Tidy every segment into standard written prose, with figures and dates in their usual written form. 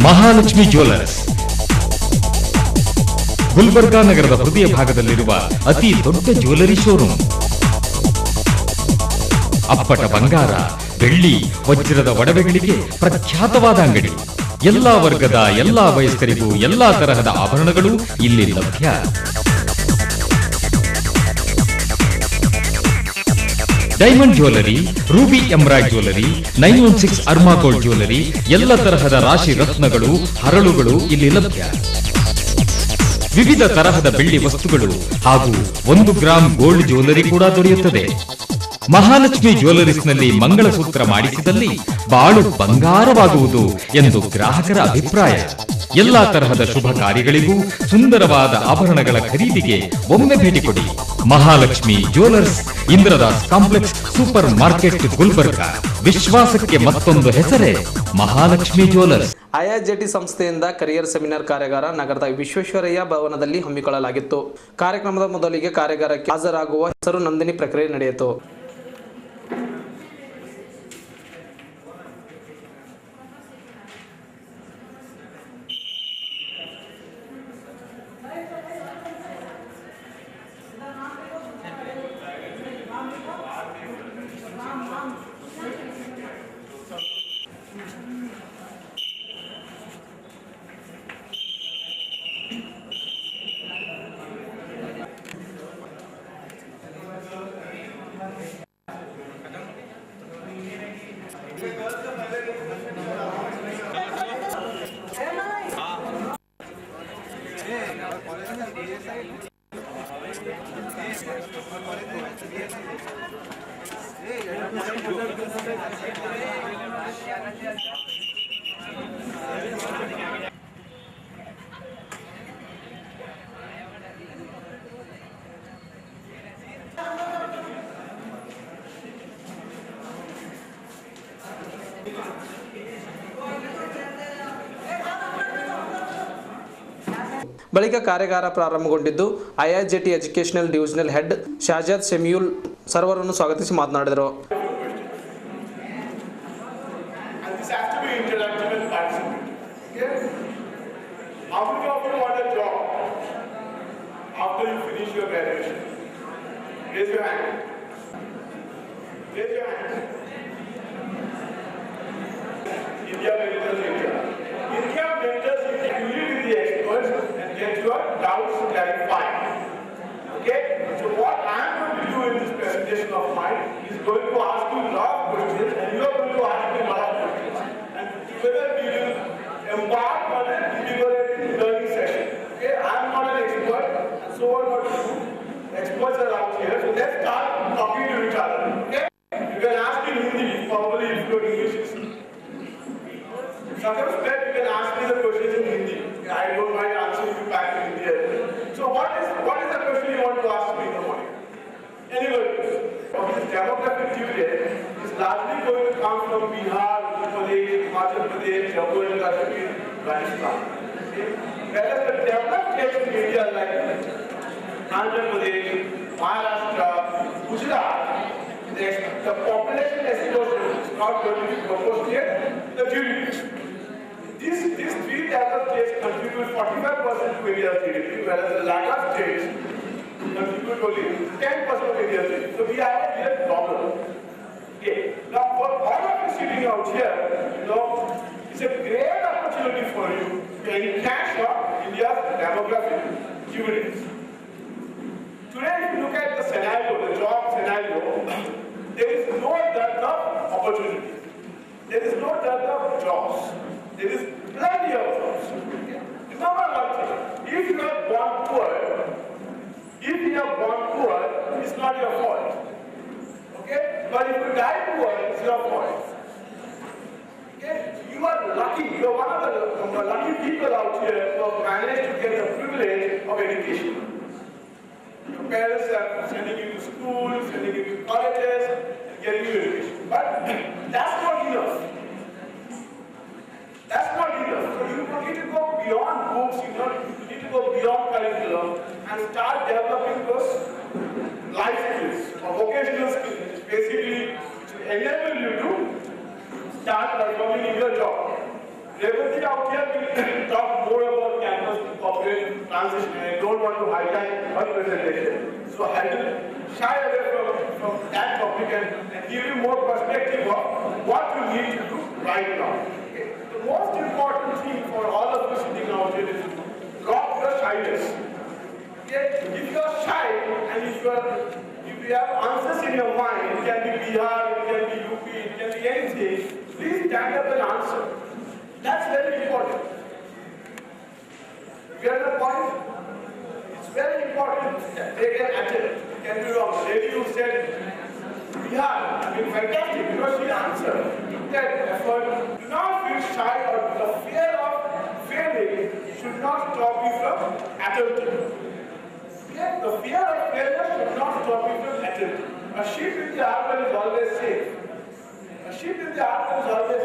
Mahalakshmi jewellers Gulbarga ನಗರದ ಹೃದಯ ಭಾಗದಲ್ಲಿರುವ ಅತಿ ದೊಡ್ಡ ಜ್ಯುವೆಲ್ಲರಿ ಶೋರೂಮ್. ಅಪ್ಪಟ ಬಂಗಾರ, ಬೆಳ್ಳಿ, ವಜ್ರದ ಒಡವೆಗಳಿಗೆ ಪ್ರಖ್ಯಾತವಾದ ಅಂಗಡಿ. ಎಲ್ಲಾ ವರ್ಗದ ಎಲ್ಲಾ ವಯಸ್ಕರಿಗೂ ಎಲ್ಲಾ ತರಹದ ಆಭರಣಗಳು ಇಲ್ಲಿ ಲಭ್ಯ. Diamond jewellery, ruby embroid jewellery, 916 ಅರ್ಮಾ ಗೋಲ್ಡ್ ಜ್ಯುವೆಲ್ಲರಿ, ಎಲ್ಲ ತರಹದ ರಾಶಿ ರತ್ನಗಳು, ಹರಳುಗಳು ಇಲ್ಲಿ ಲಭ್ಯ. ವಿವಿಧ ತರಹದ ಬೆಳ್ಳಿ ವಸ್ತುಗಳು ಹಾಗೂ 1 ಗ್ರಾಂ ಗೋಲ್ಡ್ ಜ್ಯುವೆಲ್ಲರಿ ಕೂಡ ದೊರೆಯುತ್ತದೆ. ಮಹಾಲಕ್ಷ್ಮಿ ಜ್ಯುವೆಲ್ಲರೀಸ್ನಲ್ಲಿ ಮಂಗಳಸೂತ್ರ ಮಾಡಿಸಿದಲ್ಲಿ ಬಾಳು ಬಂಗಾರವಾಗುವುದು ಎಂದು ಗ್ರಾಹಕರ ಅಭಿಪ್ರಾಯ. ಎಲ್ಲಾ ತರಹದ ಶುಭ ಕಾರ್ಯಗಳಿಗೂ ಸುಂದರವಾದ ಆಭರಣಗಳ ಖರೀದಿಗೆ ಒಮ್ಮೆ ಭೇಟಿ ಕೊಡಿ. Mahalakshmi Jewellers, Indradas Complex, Super Market, Gulbarga. ವಿಶ್ವಾಸಕ್ಕೆ ಮತ್ತೊಂದು ಹೆಸರೇ ಮಹಾಲಕ್ಷ್ಮಿ ಜ್ಯುವೆಲ್ಲರ್ಸ್. ಐಐಜೆಟಿ ಸಂಸ್ಥೆಯಿಂದ ಕರಿಯರ್ ಸೆಮಿನಾರ್ ಕಾರ್ಯಾಗಾರ ನಗರದ ವಿಶ್ವೇಶ್ವರಯ್ಯ ಭವನದಲ್ಲಿ ಹಮ್ಮಿಕೊಳ್ಳಲಾಗಿತ್ತು. ಕಾರ್ಯಕ್ರಮದ ಮೊದಲಿಗೆ ಕಾರ್ಯಾಗಾರಕ್ಕೆ ಹಾಜರಾಗುವ ಹೆಸರು ನೋಂದಣಿ ಪ್ರಕ್ರಿಯೆ ನಡೆಯಿತು. ಬಳಿಕ ಕಾರ್ಯಾಗಾರ ಪ್ರಾರಂಭಗೊಂಡಿದ್ದು ಐಐಜೆಟಿ ಎಜುಕೇಷನಲ್ ಡಿವಿಷನಲ್ ಹೆಡ್ ಶಾಜಾದ್ ಶೆಮಿಯುಲ್ ಸರ್ವರನ್ನು ಸ್ವಾಗತಿಸಿ ಮಾತನಾಡಿದರು. Doubts clarified. Okay? So what I am going to do in this presentation of mine is going to ask you a lot of questions, and you are going to ask me a lot of questions. And whether we will embark on an integrated learning session. Okay? I am not an expert, and so on what you do. Experts are out here, so let's start talking to each other. Okay? You can ask in Hindi, probably if you are English. Sometimes you can ask me the questions in Hindi. I don't mind answering you back in Hindi. So what is the question you want to ask me in the morning? Anyway, this demographic dividend is largely going to come from Bihar, Uttar Pradesh, Himachal Pradesh, Jammu and Kashmir, Rajasthan. Okay? Whereas the developed states in India like Andhra Pradesh, Maharashtra, Gujarat, the population explosion is not going to be proportionate to the GDP. These three developed states contribute 45% to India's GDP, whereas the laggard states contribute only 10% of India's GDP. So we have a real problem. Okay. Now for all of you sitting out here, it's a great opportunity for you to enhance India's demographic dividends. Today, if you look at the scenario, the job scenario, there is no dearth of opportunity. There is no dearth of jobs. There is plenty of jobs. Remember one thing, if you are born poor, it's not your fault. Okay? But if you die poor, it's your fault. Okay? You are lucky, you are one of the lucky people out here who have managed to get the privilege of education. Your parents are sending you to school, sending you to colleges, and getting you education. But that's not enough. That's not enough. So you need to go beyond books, you need to go beyond curriculum and start developing those life skills or vocational skills, basically to enable you to start performing in your job. Revati out here will talk more about campus corporate transition. I don't want to hijack her presentation. So I will shy away from that topic and give you more perspective of what you need to do right now. Okay. The most important thing for all of us sitting out here is to drop your shyness. Okay. If you are shy and if you have answers in your mind, it can be Bihar, it can be UP, it can be anything, please stand up and answer. That's very important. You get the point? It's very important. They can attempt. It can be wrong. Lady who said, Bihar, I mean, fantastic, because she answered. That effort. Do not feel shy or the fear of failing should not stop you from attempting. Okay? The fear of failure should not stop you from attempting. A sheep in the arbor is always safe. A sheep in the arbor is always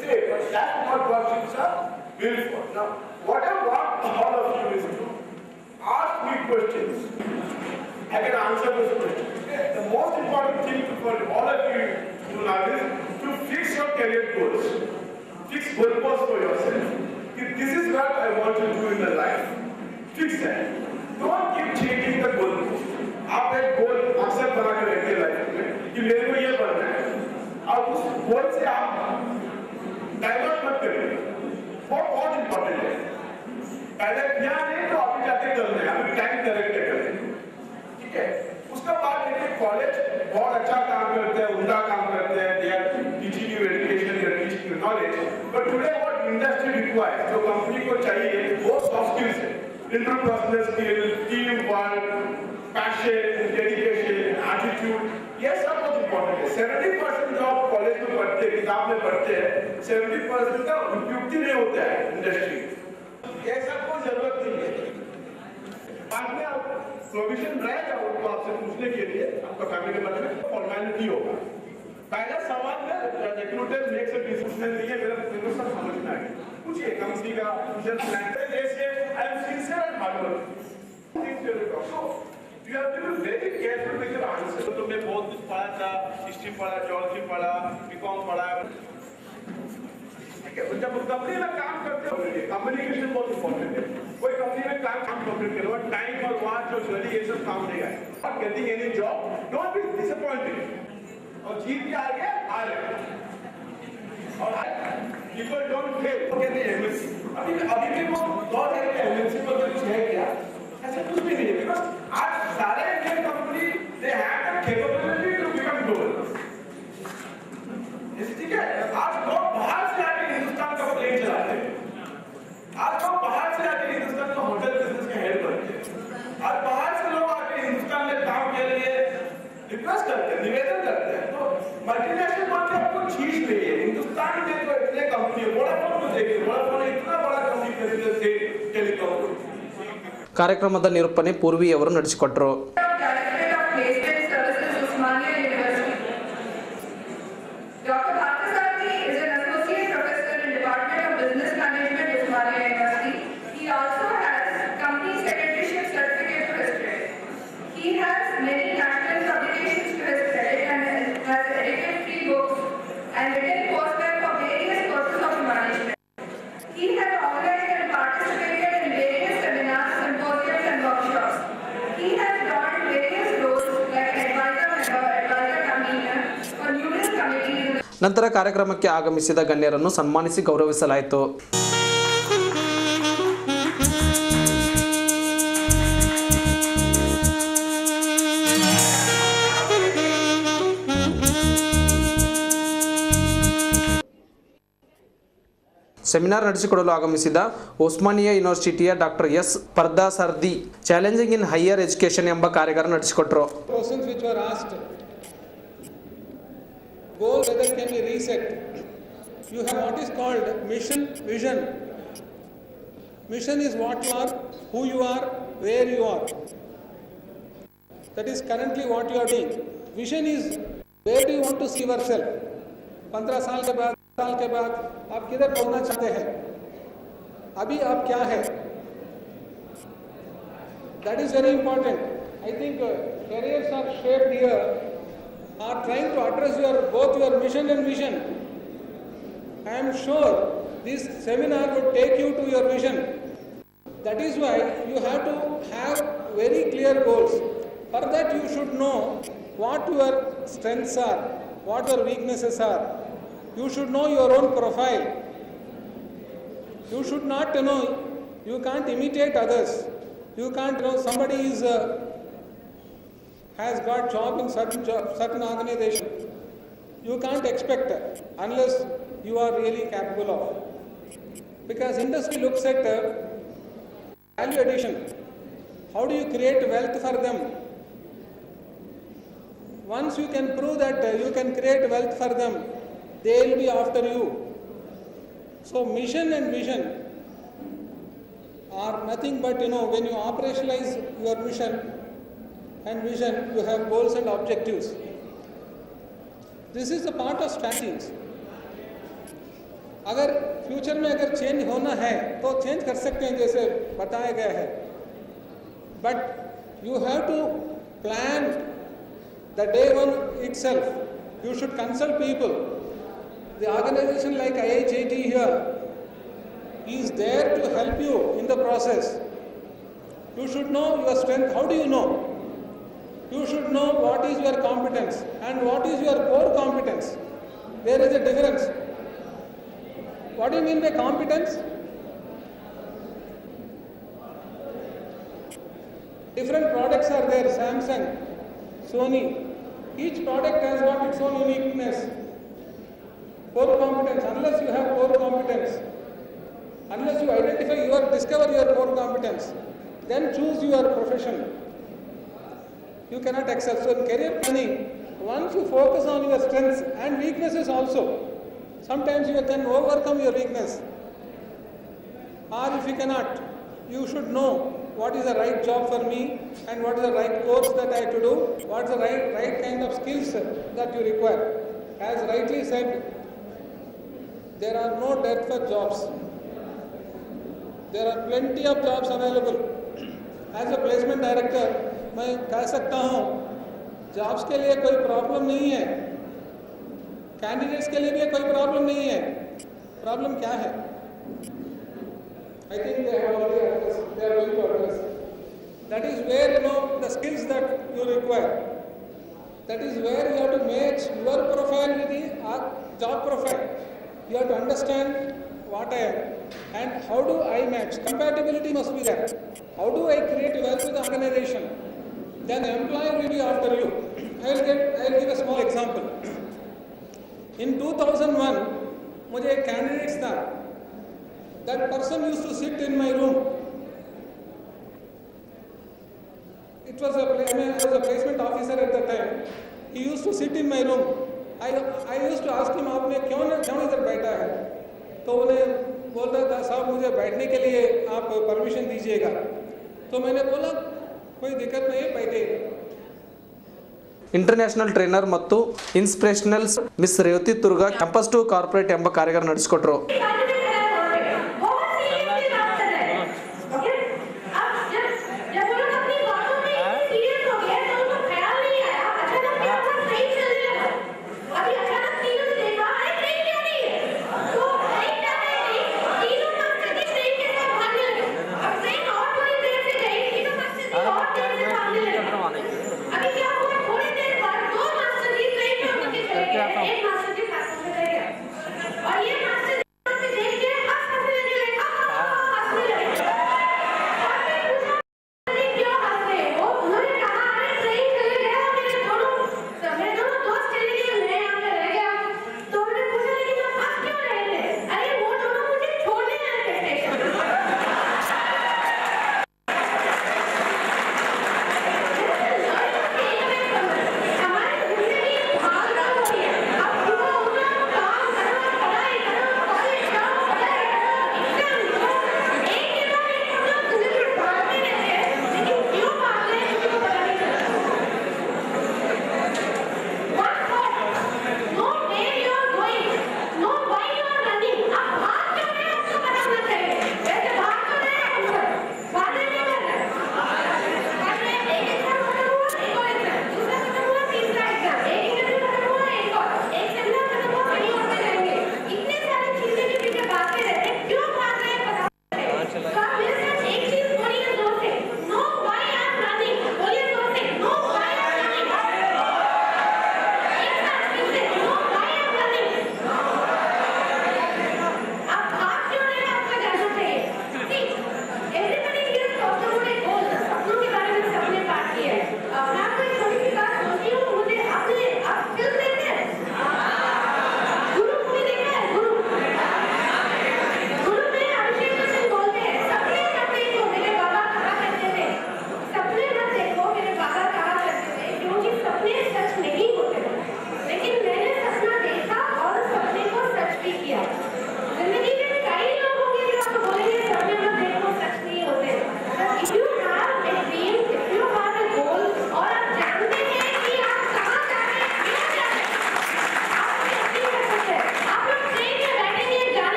safe, but that's not what sheep are built for. Now, what I want all of you is to ask me questions. I can answer those questions. Okay? The most important thing for all of you to now is to fix your career goals. Fix goals for yourself. If this is what I want to do in the life, fix that. Don't keep changing the goal. आप एक गोल मकसद बना के रखिए life में कि मेरे को ये बनना है और उस गोल से आप डाइवर्ट मत करिए वो बहुत इंपॉर्टेंट है पहले किया नहीं तो अभी जाके करना है अभी टाइम करेक्ट करें ठीक है उसके बाद देखिए कॉलेज बहुत अच्छा काम करते हैं उम्दा काम करते हैं they are teaching you education they are teaching you knowledge but today what industry requires जो कंपनी को चाहिए वो सॉफ्ट स्किल्स है interpersonal skill team work passion dedication attitude ये सब बहुत इंपॉर्टेंट है 70% जो आप कॉलेज में पढ़ते हैं किताब में पढ़ते हैं 70% का उपयुक्त नहीं होता है इंडस्ट्री ये सब को जरूरत नहीं है बाद में आप प्रोविजन रहेगा उनको आपसे पूछने के लिए आपका फैमिली के बारे में फॉर्मेलिटी होगा पहला सवाल में रिक्रूटर मेक्स अ डिसीजन नहीं है मेरे को सब समझ में आ गया पूछिए कंपनी का फ्यूचर प्लान जैसे I am sincere and hard working You have to be very careful with your answer. तो मैं बहुत कुछ पढ़ा था, हिस्ट्री पढ़ा, ज्योग्राफी पढ़ा, बीकॉम पढ़ा। ठीक है, जब कंपनी में काम करते हो, कम्युनिकेशन बहुत इम्पोर्टेंट है। कोई कंपनी में काम कंप्लीट करो, टाइम और वहाँ जो जल्दी ये सब काम नहीं आए। Getting any job, don't be disappointed. और जीत के आगे आ रहे हैं। और people don't fail. कहते हैं MNC. अभी भी वो दौर है कि MNC को जो है क्या? ऐसा कुछ भी नहीं है बिकॉज़ आज सारे Indian company they have the capability to become global ठीक है आज लोग बाहर से आके हिंदुस्तान का प्लेन चलाते हैं आज लोग बाहर से आके हिंदुस्तान का होटल बिजनेस का हेड बनते हैं आज बाहर से लोग आके हिंदुस्तान में काम के लिए रिक्वेस्ट करते हैं निवेदन करते हैं तो मल्टीनेशनल कंपनी आपको चीज नहीं है हिंदुस्तान में तो इतने कंपनी है वोडाफोन को देखिए वोडाफोन इतना बड़ा कंपनी है टेलीकॉम ಕಾರ್ಯಕ್ರಮದ ನಿರೂಪಣೆ ಪೂರ್ವಿಯವರು ನಡೆಸಿಕೊಟ್ಟರು ನಂತರ ಕಾರ್ಯಕ್ರಮಕ್ಕೆ ಆಗಮಿಸಿದ ಗಣ್ಯರನ್ನು ಸನ್ಮಾನಿಸಿ ಗೌರವಿಸಲಾಯಿತು ಸೆಮಿನಾರ್ ನಡೆಸಿಕೊಡಲು ಆಗಮಿಸಿದ ಒಸ್ಮಾನಿಯಾ ಯೂನಿವರ್ಸಿಟಿಯ doctor S Parthasarathi challenging in higher education ಎಂಬ ಕಾರ್ಯಾಗಾರ ನಡೆಸಿಕೊಟ್ಟರು Goal whether can be reset. You have what is called mission, vision. Mission is what you are, who you are, where you are. That is currently what you are doing. Vision is where do you want to see yourself. 15 साल के बाद आप किधर पहुंचना चाहते हैं अभी आप क्या है That is very important. I think careers are shaped here are trying to address both your mission and vision. I am sure this seminar would take you to your vision. That is why you have to have very clear goals. For that you should know what your strengths are, what your weaknesses are. You should know your own profile. You should not, you can't imitate others. You can't, somebody is has got job in certain organization. You can't expect unless you are really capable of. Because industry looks at value addition. How do you create wealth for them? Once you can prove that you can create wealth for them, they will be after you. So mission and vision are nothing but, when you operationalize your mission and vision, you have goals and objectives. This is a part of strategies. अगर future में अगर change होना है तो change कर सकते हैं जैसे बताया गया है, but you have to plan the day one itself. You should consult people. The organization like IIHT here is there to help you in the process. You should know your strength. How do you know? You should know what is your competence and what is your core competence. There is a difference. What do you mean by competence? Different products are there, Samsung, Sony. Each product has got its own uniqueness. Core competence, unless you have core competence, unless you discover your core competence, then choose your profession. You cannot excel. So in career planning, once you focus on your strengths and weaknesses also, sometimes you can overcome your weakness. Or if you cannot, you should know what is the right job for me and what is the right course that I have to do, what is the right kind of skills that you require. As rightly said, there are no dearth for jobs. There are plenty of jobs available. As a placement director, मैं कह सकता हूँ jobs के लिए कोई problem नहीं है, candidates के लिए भी कोई प्रॉब्लम नहीं है. प्रॉब्लम क्या है? I think they are going to address. That is where the skills that you require. That is where you have to match your profile with the job profile. You have to understand what I am and how do I match. Compatibility must be there. How do I create wealth with the organization? Then the employer will be after you. I will give a small example. In 2001, मुझे एक candidate था. That person used to sit in my room. I was a placement officer at the time. He used to sit in my room. I used to ask him, आपने क्यों इधर बैठा है? तो उन्हें बोल रहा था, साहब मुझे बैठने के लिए आप परमिशन दीजिएगा. तो मैंने बोला कोई दिक्कत नहीं है, बैठिएगा. ಇಂಟರ್ನ್ಯಾಷನಲ್ ಟ್ರೈನರ್ ಮತ್ತು inspirational miss Revathi Turga campus to corporate ಎಂಬ ಕಾರ್ಯಕ್ರಮ ನಡೆಸಿಕೊಟ್ರು.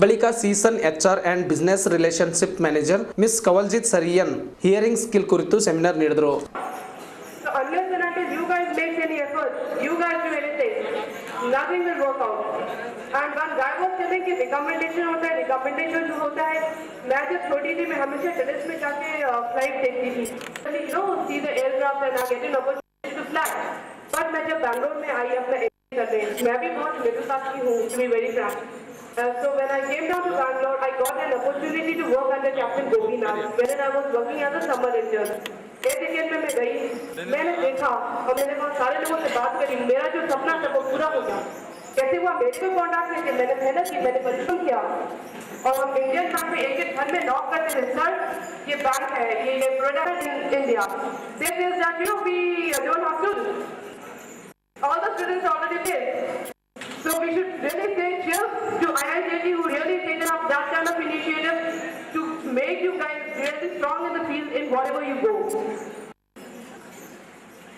ಬಳಿಕ season HR and business relationship manager miss Kawaljit Sarian hearing skill ಕುರಿತು ಸೆಮಿನಾರ್ ನೀಡಿದರು. Nothing will work out. And one guy was saying कि रिकमेंडेशन होता है मैं जब छोटी थी मैं हमेशा टेरेस में जाके फ्लाइट देखती थी, you know, see the aircraft and I get an opportunity to fly. But मैं जब बैंगलोर में आई अपना MBA करने, मैं भी बहुत मिडिल क्लास की हूँ, to be very frank. So when I came down to Bangalore, I got an opportunity to work under Captain Gopinath, wherein I was working as a summer intern. एक weekend में मैं गई, मैंने देखा और मैंने वहाँ सारे लोगों से बात करी, मेरा जो सपना था वो पूरा हो गया. कैसे हुआ? मेडिकल कॉन्ट्रैक्ट में थे, मैंने मेहनत की, मैंने परिश्रम किया और हम इंडियन बैंक में एक घर में नॉक करते थे, सर ये बैंक है, ये product in India. They said that you know we don't have to. All the students already did. So we should really say cheers to IIJT who really taken up that kind of initiative to make you guys really strong in the field in whatever you go.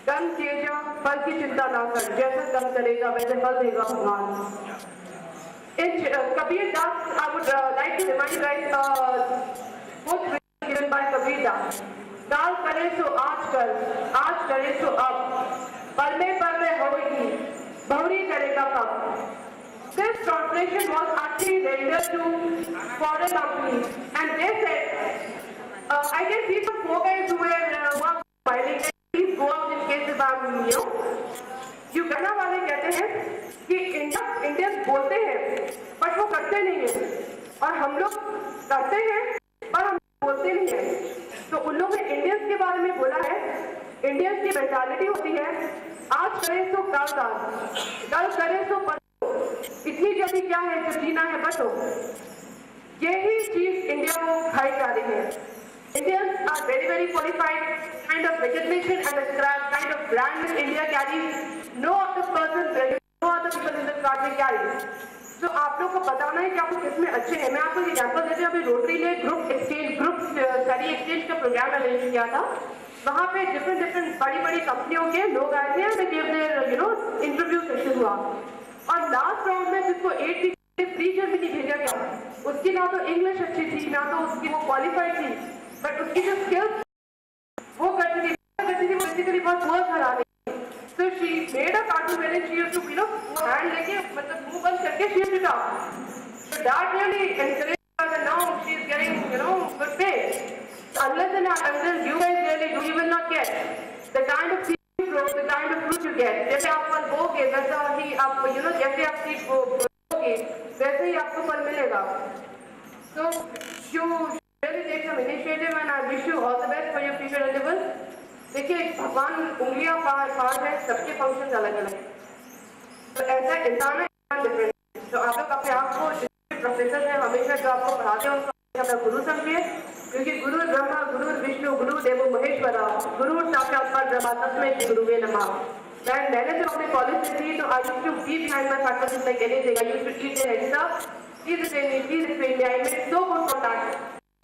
कर्म किए जा, फल की चिंता ना कर, जैसा कर्म करेगा वैसे फल देगा भगवान. In Kabir Das, I would like to remind you guys quote given by Kabir Das. काल करे सो आज करे सो अब, पल में होगी, बहुरी करेगा कब. This translation was actually rendered to foreign companies, and they said, I can see some four guys who were smiling. Please go out in case if I'm you. You गन्ना वाले कहते हैं कि इंडियंस बोलते हैं बट वो करते नहीं हैं, और हम लोग करते हैं पर हम बोलते नहीं हैं. तो उन लोगों ने इंडियंस के बारे में बोला है, इंडियंस की मेंटालिटी होती है आज करे तो कल करे तो परसों, इतनी जल्दी क्या है, जो जीना है बचो. यही चीज इंडिया को खाई जा रही है. Indians are very, very qualified, kind of recognition and a kind of brand that India carries. No other person, no other people in this country carries. So आप लोग को बताना है कि आप लोग किसमें अच्छे हैं. मैं आपको एग्जाम्पल देती हूँ. अभी रोटरी ने ग्रुप स्टडी एक्सचेंज का प्रोग्राम अरेंज किया था. वहाँ पे डिफरेंट बड़ी कंपनियों के लोग आए थे, इंटरव्यू सेशन हुआ, और लास्ट राउंड में जिसको 8 वीक फ्री जर्मनी भेजा गया, उसकी ना तो इंग्लिश अच्छी थी, ना तो उसकी वो क्वालिफाइड थी, बट उसकी जो स्किल्स वो करती थी वो बेसिकली बहुत बहुत खराब थी. So she made a cartoon wherein she used to hand लेके मतलब मुंह बंद करके she used to talk. So that really encouraged her, and now she is getting good pay. Unless and until you guys really do, you will not get the kind of seed you grow, the kind of fruit you get. जैसे आप फल बोगे वैसा ही आप जैसे आप seed बोगे वैसे ही आपको फल मिलेगा. So you really take some initiative and I wish you all the best for your future endeavors. देखिए भगवान उंगलियां पार है, सबके फंक्शन अलग अलग है. तो ऐसा इंसान है डिफरेंट. तो आप लोग अपने आप को प्रोफेसर है हमेशा जो आपको पढ़ाते हैं उनको अपना गुरु समझिए, क्योंकि गुरु ब्रह्मा गुरु विष्णु गुरु देवो महेश्वरा गुरु साक्षात परब्रह्म तस्मै श्री गुरुवे नमः. मैंने जब अपने कॉलेज से थी तो I used to be behind my faculty like anything. I used to eat their head stuff, please train me, I made so good contact.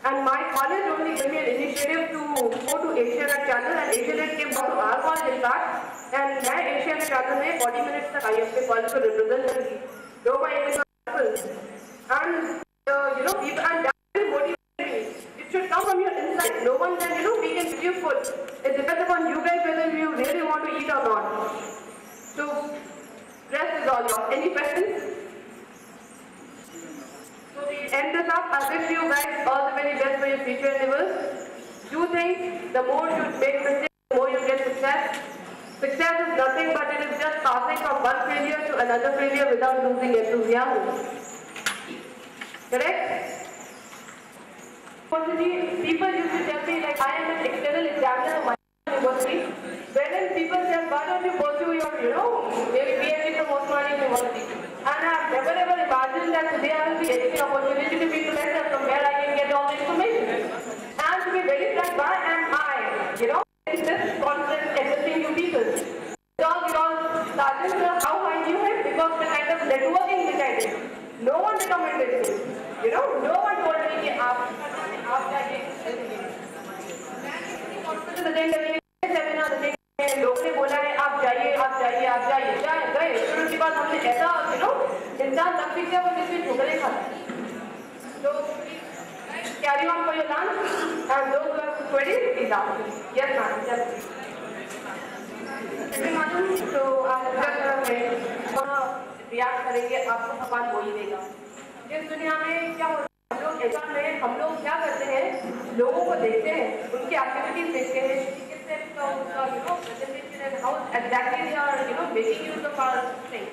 And my college only gave me an initiative to go to Asianet channel, and Asianet came down to our college in fact, and मैं Asianet channel में 40 minutes तक आई अपने college को represent करी. Though my English was awful, and people and that will motivate me. It should come from your inside. No one can we can give you food. It depends upon you guys whether you really want to eat or not. So rest is all yours. Any questions? So we end this up. I wish you guys all the very best for your future endeavors. Do things, the more you make mistakes, the more you get success. Success is nothing but it is just passing from one failure to another failure without losing enthusiasm. Correct? People used to tell me like I am an external examiner of my university. Wherein people say, why don't you pursue your, maybe PhD from Osmania University? And I have never ever imagined that today I will be getting an opportunity to be professor from where I can get all the information. And to be very frank, why am I, this confidence existing you people? Because started how I knew it, because the kind of networking which I did. No one recommended me. No one told me कि आप जाइए. Seminar लोग ने बोला है आप जाइए गए. फिर उसके बाद हमने ऐसा इंसान लग भी गया वो जिसमें ठोकरे खाता. will ask you. Yes, ma'am. Yes. तो आप रिएक्ट करेंगे, आपको सवाल हो ही देगा। इस दुनिया में क्या होता है, हम लोग एग्जाम में हम लोग क्या करते हैं, लोगों को देखते हैं, उनकी एक्टिविटीज देखते हैं, किससे उनका presentation and how exactly they are making use of our thing.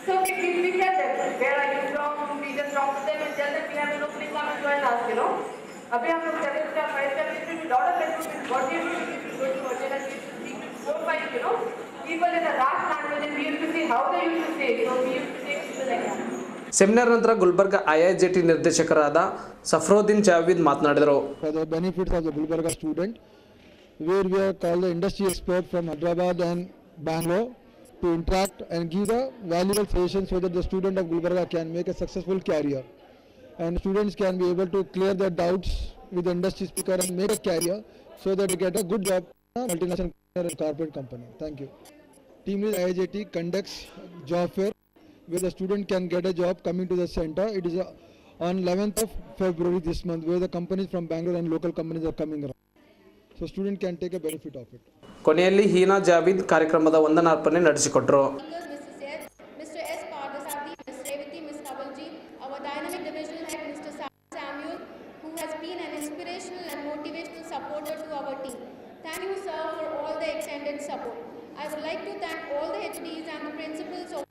So we tell them, where are you from? We just talk to them and tell them we have an opening, come and join us, अभी हम लोग 7th का 5th का lot of recruitment, what do you do? You go to hotel and you speak with 4-5, people in the last language, and we used to see how they used to say, we used to take people like that. Seminar ನಂತರ ಗುಲ್ಬರ್ಗ ಐಐಜೆಟಿ ನಿರ್ದೇಶಕರಾದ ಸಫ್ರೋದಿನ್ ಜಾವೀದ್ ಮಾತನಾಡಿದರು. For the benefits of the Gulbarga student, where we are called the industry expert from Hyderabad and Bangalore to interact and give the valuable suggestions so that the student of Gulbarga can make a successful career, and students can be able to clear their doubts with the industry speaker and make a career so that they get a good job in a multinational and corporate company. Thank you. Team lead IIJT conducts job fair where the student can get a job coming to the center. It is on 11th of February this month, where the companies from Bangalore and local companies are coming around. So student can take a benefit of it. ಕೊನೆಯಲ್ಲಿ ಹೀನಾ ಜಾವೀದ್ ಕಾರ್ಯಕ್ರಮದ ವಂದನಾರ್ಪಣೆ ನಡೆಸಿಕೊಟ್ಟರು. Mr. S. Pardasati, Ms. Revati, Ms. Kavalji, our dynamic divisional head, Mr. Samuel, who has been an inspirational and motivational supporter to our team. Thank you, sir, for all the extended support. I would like to thank all the HDs and the principals of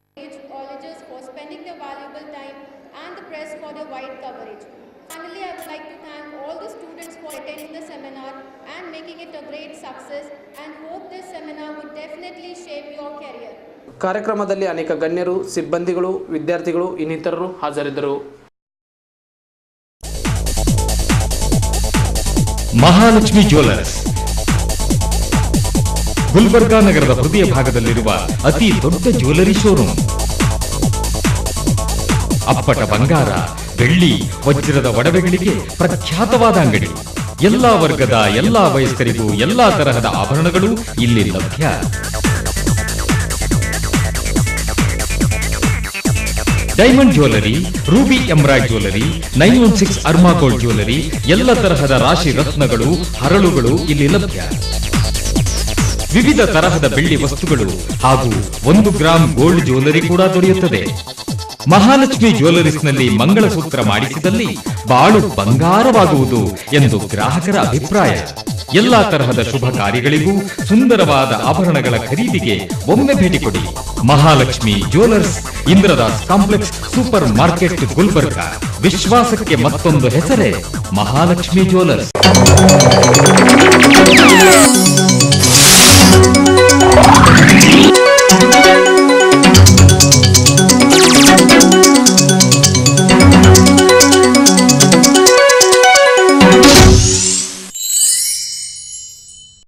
colleges for spending their valuable time and the press for their wide coverage. Finally, I would like to thank all the students for attending the seminar and making it a great success, and hope this seminar would definitely shape your career. ಕಾರ್ಯಕ್ರಮದಲ್ಲಿ ಅನೇಕ ಗಣ್ಯರು, ಸಿಬ್ಬಂದಿಗಳು, ವಿದ್ಯಾರ್ಥಿಗಳು ಇನ್ನಿತರರು ಹಾಜರಿದ್ದರು. Mahalakshmi jewellers Gulbarga ನಗರದ ಹೃದಯ ಭಾಗದಲ್ಲಿರುವ ಅತಿ ದೊಡ್ಡ ಜ್ಯುವೆಲರಿ ಶೋರೂಮ್. ಅಪ್ಪಟ ಬಂಗಾರ, ಬೆಳ್ಳಿ, ವಜ್ರದ ಒಡವೆಗಳಿಗೆ ಪ್ರಖ್ಯಾತವಾದ ಅಂಗಡಿ. ಎಲ್ಲಾ ವರ್ಗದ, ಎಲ್ಲಾ ವಯಸ್ಕರಿಗೂ ಎಲ್ಲಾ ತರಹದ ಆಭರಣಗಳು ಇಲ್ಲಿ ಲಭ್ಯ. Diamond jewellery, ruby embroid jewellery, 916 ಅರ್ಮಾ ಗೋಲ್ಡ್ ಜ್ಯುವೆಲರಿ, ಎಲ್ಲ ತರಹದ ರಾಶಿ ರತ್ನಗಳು, ಹರಳುಗಳು ಇಲ್ಲಿ ಲಭ್ಯ. ವಿವಿಧ ತರಹದ ಬೆಳ್ಳಿ ವಸ್ತುಗಳು ಹಾಗೂ 1 ಗ್ರಾಂ ಗೋಲ್ಡ್ ಜ್ಯುವೆಲರಿ ಕೂಡ ದೊರೆಯುತ್ತದೆ. ಮಹಾಲಕ್ಷ್ಮಿ ಜ್ಯುವೆಲರೀಸ್ನಲ್ಲಿ ಮಂಗಳಸೂತ್ರ ಮಾಡಿಸಿದಲ್ಲಿ ಬಾಳು ಬಂಗಾರವಾಗುವುದು ಎಂದು ಗ್ರಾಹಕರ ಅಭಿಪ್ರಾಯ. ಎಲ್ಲಾ ತರಹದ ಶುಭ ಕಾರ್ಯಗಳಿಗೂ ಸುಂದರವಾದ ಆಭರಣಗಳ ಖರೀದಿಗೆ ಒಮ್ಮೆ ಭೇಟಿ ಕೊಡಿ. Mahalakshmi Jewellers, Indradas Complex, Super Market, Gulbarga. ವಿಶ್ವಾಸಕ್ಕೆ ಮತ್ತೊಂದು ಹೆಸರೇ ಮಹಾಲಕ್ಷ್ಮಿ ಜ್ಯುವೆಲರ್ಸ್.